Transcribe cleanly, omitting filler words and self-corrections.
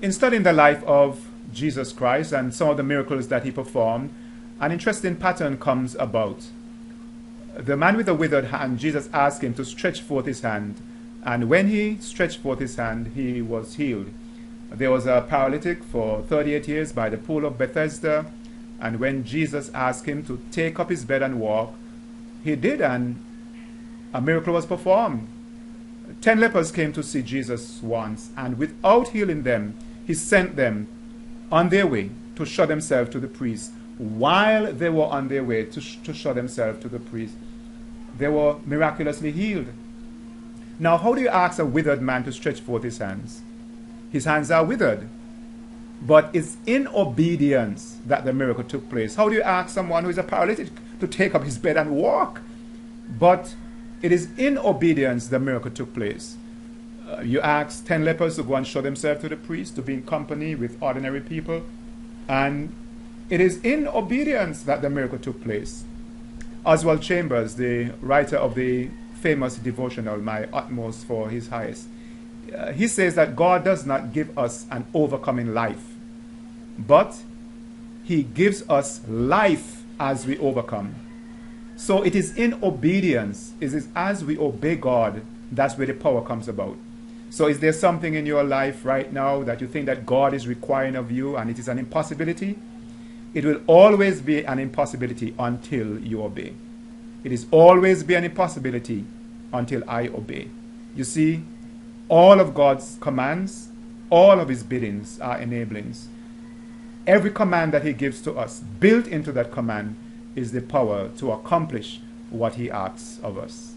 In studying the life of Jesus Christ and some of the miracles that he performed, an interesting pattern comes about. The man with the withered hand, Jesus asked him to stretch forth his hand, and when he stretched forth his hand, he was healed. There was a paralytic for 38 years by the pool of Bethesda, and when Jesus asked him to take up his bed and walk, he did, and a miracle was performed. 10 lepers came to see Jesus once, and without healing them, he sent them on their way to show themselves to the priest. While they were on their way to show themselves to the priest, they were miraculously healed. Now, how do you ask a withered man to stretch forth his hands? His hands are withered. But it's in obedience that the miracle took place. How do you ask someone who is a paralytic to take up his bed and walk? But it is in obedience the miracle took place. You ask 10 lepers to go and show themselves to the priest, to be in company with ordinary people, and it is in obedience that the miracle took place. Oswald Chambers, the writer of the famous devotional, My Utmost for His Highest, he says that God does not give us an overcoming life, but he gives us life as we overcome. So it is in obedience, it is as we obey God, that's where the power comes about. So is there something in your life right now that you think that God is requiring of you and it is an impossibility? It will always be an impossibility until you obey. It is always be an impossibility until I obey. You see, all of God's commands, all of his biddings are enablings. Every command that he gives to us, built into that command, is the power to accomplish what he asks of us.